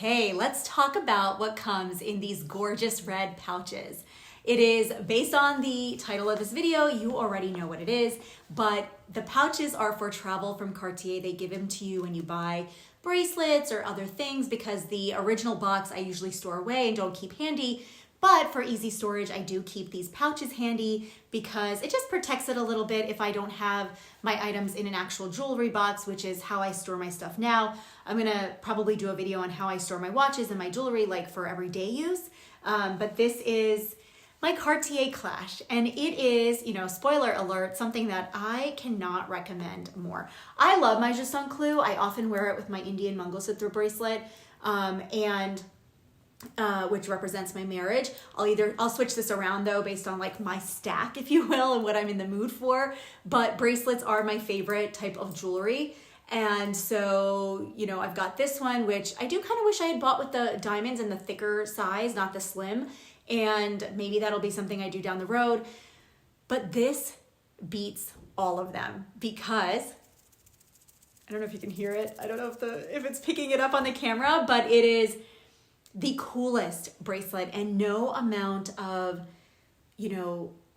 Okay, let's talk about what comes in these gorgeous red pouches. It is based on the title of this video. You already know what it is, but the pouches are for travel from Cartier. They give them to you when you buy bracelets or other things because the original box I usually store away and don't keep handy. But for easy storage, I do keep these pouches handy because it just protects it a little bit if I don't have my items in an actual jewelry box, which is how I store my stuff now. I'm gonna probably do a video on how I store my watches and my jewelry like for everyday use. But this is my Cartier Clash, and it is, spoiler alert, something that I cannot recommend more. I love my Juste Clou. I often wear it with my Indian Mangalsutra bracelet, which represents my marriage. I'll switch this around though based on like my stack, if you will, and what I'm in the mood for. But bracelets are my favorite type of jewelry. And so, I've got this one, which I do kind of wish I had bought with the diamonds in the thicker size, not the slim. And maybe that'll be something I do down the road. But this beats all of them because I don't know if you can hear it. I don't know if it's picking it up on the camera, but it is the coolest bracelet, and no amount of,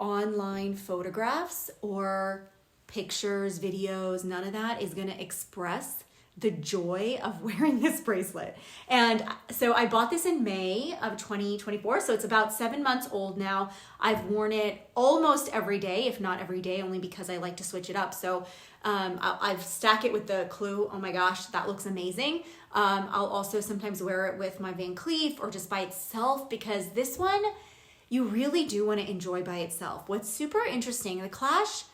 online photographs or pictures, videos, none of that is going to express the joy of wearing this bracelet. And so I bought this in May of 2024. So it's about 7 months old now. I've worn it almost every day, if not every day, only because I like to switch it up. So I've stacked it with the Clou. Oh my gosh, that looks amazing. I'll also sometimes wear it with my Van Cleef or just by itself because this one, you really do want to enjoy by itself. What's super interesting, the Clash,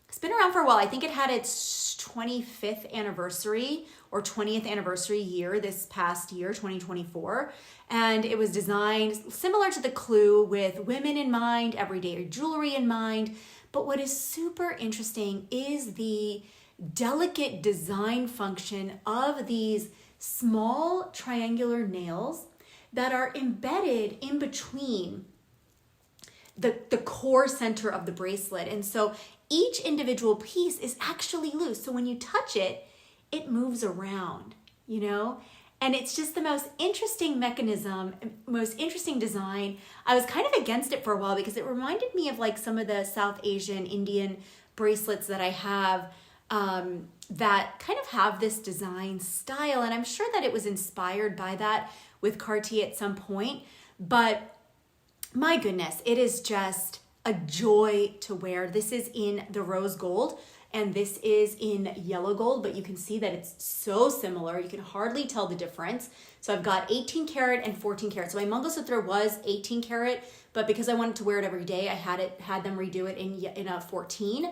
it's been around for a while. I think it had its 25th anniversary or 20th anniversary year this past year, 2024. And it was designed similar to the Clou with women in mind, everyday jewelry in mind. But what is super interesting is the delicate design function of these small triangular nails that are embedded in between the core center of the bracelet. And so each individual piece is actually loose. So when you touch it, it moves around, And it's just the most interesting mechanism, most interesting design. I was kind of against it for a while because it reminded me of like some of the South Asian, Indian bracelets that I have that kind of have this design style. And I'm sure that it was inspired by that with Cartier at some point. But my goodness, it is just a joy to wear. This is in the rose gold and this is in yellow gold, but you can see that it's so similar. You can hardly tell the difference. So I've got 18 karat and 14 karat. So my Mangalsutra was 18 karat, but because I wanted to wear it every day, I had them redo it in a 14.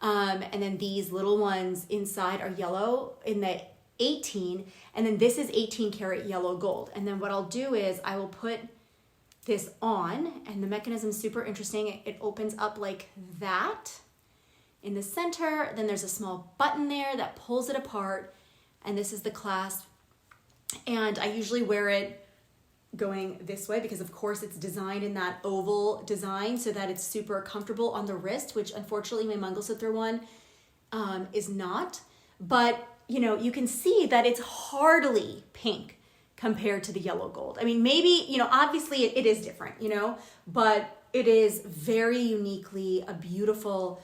And then these little ones inside are yellow in the 18, and then this is 18 karat yellow gold. And then what I'll do is I will put this on, and the mechanism is super interesting. It opens up like that in the center. Then there's a small button there that pulls it apart, and this is the clasp. And I usually wear it going this way because of course it's designed in that oval design so that it's super comfortable on the wrist, which unfortunately my Mangalsutra one is not. But you can see that it's hardly pink compared to the yellow gold. I mean, maybe, obviously it is different, but it is very uniquely a beautiful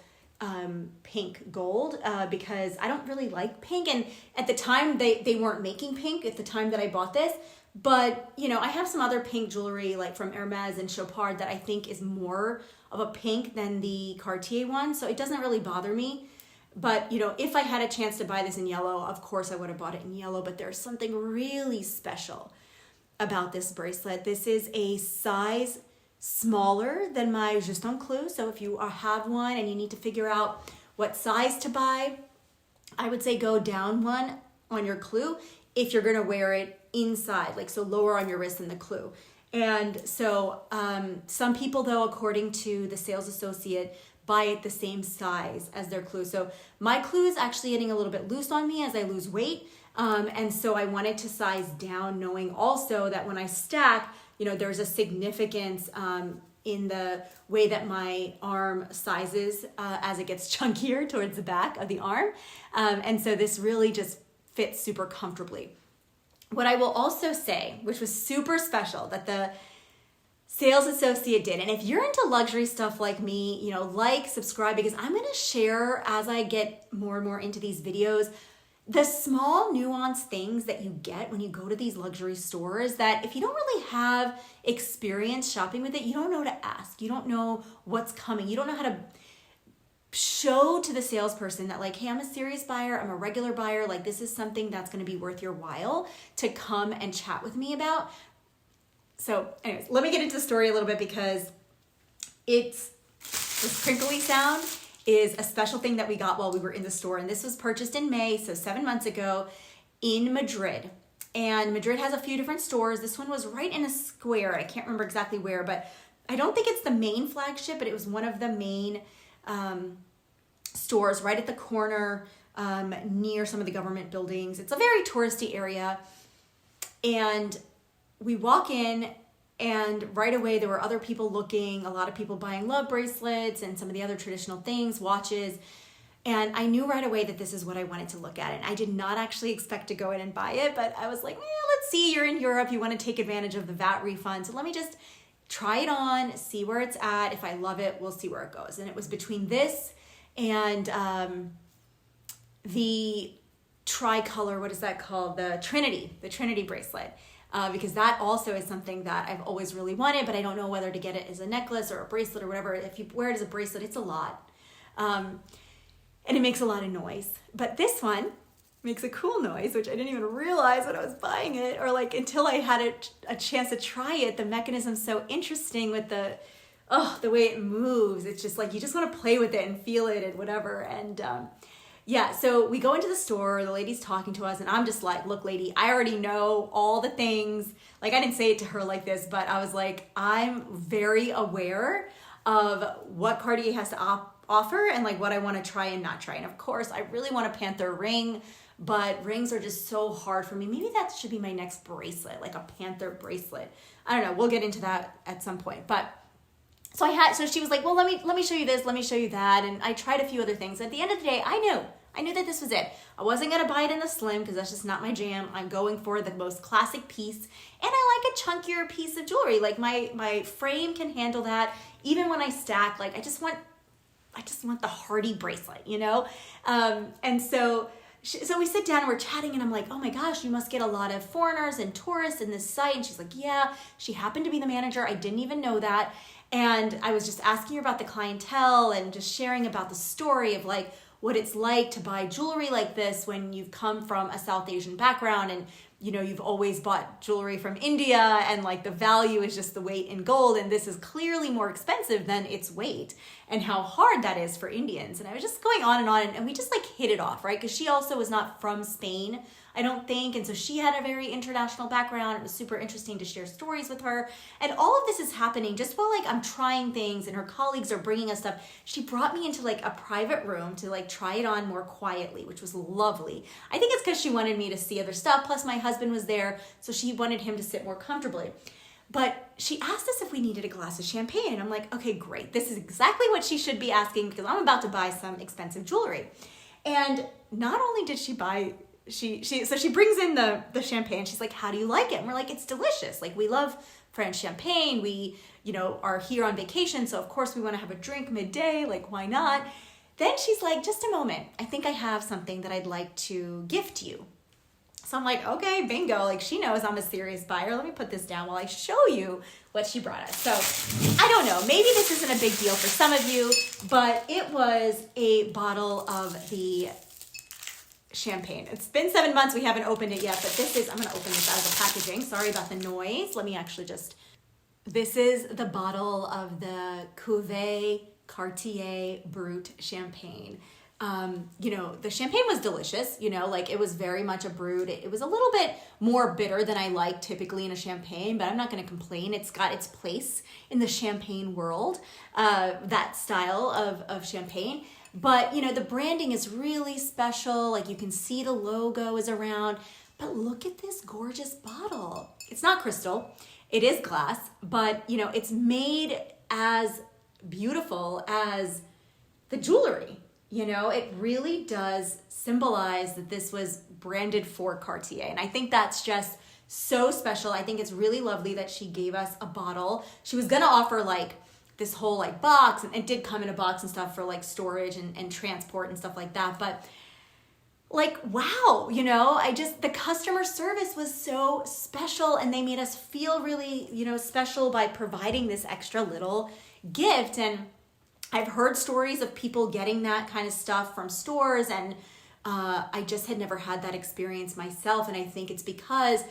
pink gold because I don't really like pink. And at the time they weren't making pink at the time that I bought this, but I have some other pink jewelry like from Hermes and Chopard that I think is more of a pink than the Cartier one. So it doesn't really bother me. But, if I had a chance to buy this in yellow, of course I would have bought it in yellow, but there's something really special about this bracelet. This is a size smaller than my Juste Clou. So if you have one and you need to figure out what size to buy, I would say go down one on your Clou if you're going to wear it inside, so lower on your wrist than the Clou. And so some people, though, according to the sales associate, buy it the same size as their Clou. So my Clou is actually getting a little bit loose on me as I lose weight. And so I wanted to size down, knowing also that when I stack, there's a significance in the way that my arm sizes as it gets chunkier towards the back of the arm. And so this really just fits super comfortably. what I will also say, which was super special, that the sales associate did, and if you're into luxury stuff like me, you know, like, subscribe, because I'm going to share as I get more and more into these videos, the small nuanced things that you get when you go to these luxury stores that if you don't really have experience shopping with it, you don't know to ask. You don't know what's coming. You don't know how to show to the salesperson that, like, hey, I'm a serious buyer, I'm a regular buyer, like, this is something that's going to be worth your while to come and chat with me about. So anyways, let me get into the story a little bit, because it's this crinkly sound is a special thing that we got while we were in the store. And this was purchased in May, so 7 months ago, in Madrid. And Madrid has a few different stores. This one was right in a square. I can't remember exactly where, but I don't think it's the main flagship, but it was one of the main stores right at the corner near some of the government buildings. It's a very touristy area. And we walk in, and right away there were other people looking, a lot of people buying love bracelets and some of the other traditional things, watches. And I knew right away that this is what I wanted to look at. And I did not actually expect to go in and buy it, but I was like, let's see, you're in Europe, you want to take advantage of the VAT refund. So let me just try it on, see where it's at. If I love it, we'll see where it goes. And it was between this and the tricolor, what is that called? The Trinity bracelet. Because that also is something that I've always really wanted, but I don't know whether to get it as a necklace or a bracelet or whatever. If you wear it as a bracelet, it's a lot. And it makes a lot of noise. But this one makes a cool noise, which I didn't even realize when I was buying it, or like until I had a chance to try it. The mechanism's so interesting with the way it moves. It's just like, you just want to play with it and feel it and whatever. And yeah, so we go into the store, the lady's talking to us, and I'm just like, look, lady, I already know all the things. Like, I didn't say it to her like this, but I was like, I'm very aware of what Cartier has to offer and like what I want to try and not try. And of course, I really want a Panther ring, but rings are just so hard for me. Maybe that should be my next bracelet, like a Panther bracelet. I don't know. We'll get into that at some point. But so she was like, well, let me show you this, let me show you that. And I tried a few other things. At the end of the day, I knew that this was it. I wasn't going to buy it in the slim because that's just not my jam. I'm going for the most classic piece. And I like a chunkier piece of jewelry. Like my frame can handle that. Even when I stack, like I just want the hearty bracelet, you know? And so we sit down and we're chatting, and I'm like, oh my gosh, you must get a lot of foreigners and tourists in this site. And she's like, yeah, she happened to be the manager. I didn't even know that. And I was just asking her about the clientele and just sharing about the story of like what it's like to buy jewelry like this when you've come from a South Asian background and, you know, you've always bought jewelry from India, and like the value is just the weight in gold. And this is clearly more expensive than its weight, and how hard that is for Indians. And I was just going on, and we just like hit it off, right? Because she also was not from Spain, I don't think. And so she had a very international background. It was super interesting to share stories with her. And all of this is happening just while like I'm trying things and her colleagues are bringing us stuff. She brought me into like a private room to like try it on more quietly, which was lovely. I think it's because she wanted me to see other stuff. Plus my husband was there, so she wanted him to sit more comfortably. But she asked us if we needed a glass of champagne. And I'm like, okay, great. This is exactly what she should be asking, because I'm about to buy some expensive jewelry. And not only did she buy so she brings in the champagne. She's like, how do you like it? And we're like, it's delicious. Like, we love French champagne. We, you know, are here on vacation. So of course we want to have a drink midday. Like, why not? Then she's like, just a moment. I think I have something that I'd like to gift you. So I'm like, okay, bingo. Like, she knows I'm a serious buyer. Let me put this down while I show you what she brought us. So I don't know, maybe this isn't a big deal for some of you, but it was a bottle of the champagne. It's been 7 months. We haven't opened it yet, but I'm going to open this out of the packaging. Sorry about the noise. Let me actually this is the bottle of the Cuvée Cartier Brut champagne. You know, the champagne was delicious, you know, like it was very much a Brut. It was a little bit more bitter than I like typically in a champagne, but I'm not going to complain. It's got its place in the champagne world, that style of champagne. But, you know, the branding is really special. Like, you can see the logo is around. But look at this gorgeous bottle. It's not crystal. It is glass. But, you know, it's made as beautiful as the jewelry. You know, it really does symbolize that this was branded for Cartier. And I think that's just so special. I think it's really lovely that she gave us a bottle. She was gonna offer like this whole like box, and it did come in a box and stuff for like storage and transport and stuff like that. But like, wow, you know, the customer service was so special, and they made us feel really, you know, special by providing this extra little gift. And I've heard stories of people getting that kind of stuff from stores, and I just had never had that experience myself. And I think it's because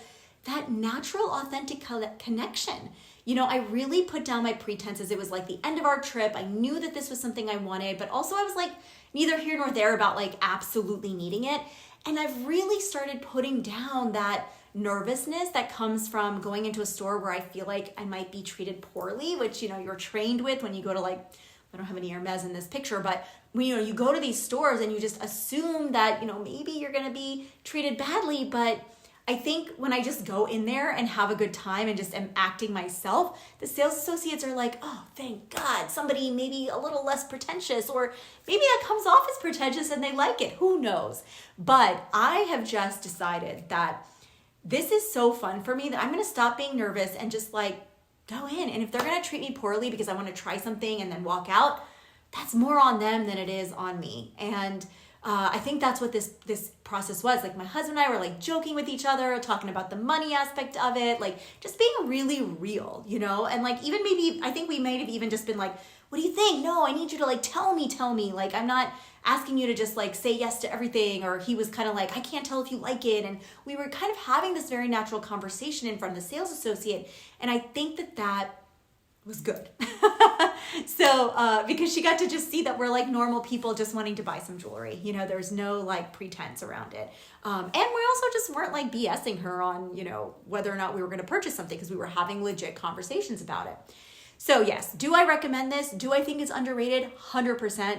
that natural, authentic connection. You know, I really put down my pretenses. It was like the end of our trip. I knew that this was something I wanted, but also I was like neither here nor there about like absolutely needing it. And I've really started putting down that nervousness that comes from going into a store where I feel like I might be treated poorly, which, you know, you're trained with when you go to like, I don't have any Hermes in this picture, but when, you know, you go to these stores and you just assume that, you know, maybe you're going to be treated badly. But I think when I just go in there and have a good time and just am acting myself, the sales associates are like, oh, thank God, somebody maybe a little less pretentious, or maybe that comes off as pretentious and they like it. Who knows? But I have just decided that this is so fun for me that I'm going to stop being nervous and just like go in. And if they're going to treat me poorly because I want to try something and then walk out, that's more on them than it is on me. And I think that's what this process was. Like my husband and I were like joking with each other, talking about the money aspect of it, like just being really real, you know? And like even maybe, I think we might have even just been like, what do you think? No, I need you to like tell me. Like I'm not asking you to just like say yes to everything. Or he was kind of like, I can't tell if you like it. And we were kind of having this very natural conversation in front of the sales associate. And I think that was good. So, because she got to just see that we're like normal people just wanting to buy some jewelry, you know, there's no like pretense around it. And we also just weren't like BSing her on, you know, whether or not we were going to purchase something, because we were having legit conversations about it. So yes, do I recommend this? Do I think it's underrated? 100%.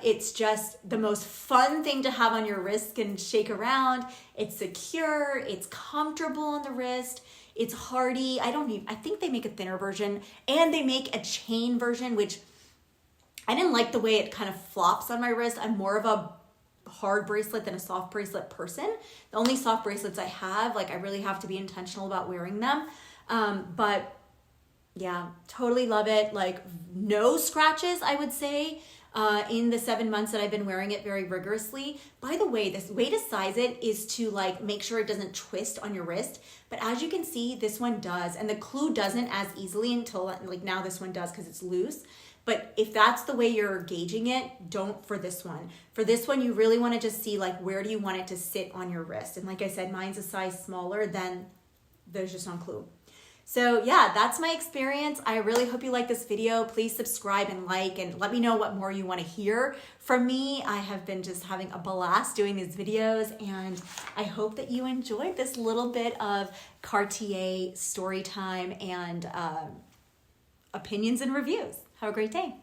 It's just the most fun thing to have on your wrist and shake around. It's secure. It's comfortable on the wrist. It's hardy. I think they make a thinner version, and they make a chain version, which I didn't like the way it kind of flops on my wrist. I'm more of a hard bracelet than a soft bracelet person. The only soft bracelets I have, like I really have to be intentional about wearing them. But yeah, totally love it. Like no scratches, I would say, in the 7 months that I've been wearing it very rigorously. By the way, this way to size it is to like make sure it doesn't twist on your wrist. But as you can see, this one does, and the clue doesn't as easily until like now this one does because it's loose. But if that's the way you're gauging it, don't for this one. For this one, you really want to just see like where do you want it to sit on your wrist. And like I said, mine's a size smaller than there's just on clue. So yeah, that's my experience. I really hope you like this video. Please subscribe and like, and let me know what more you want to hear from me. I have been just having a blast doing these videos, and I hope that you enjoyed this little bit of Cartier story time and opinions and reviews. Have a great day.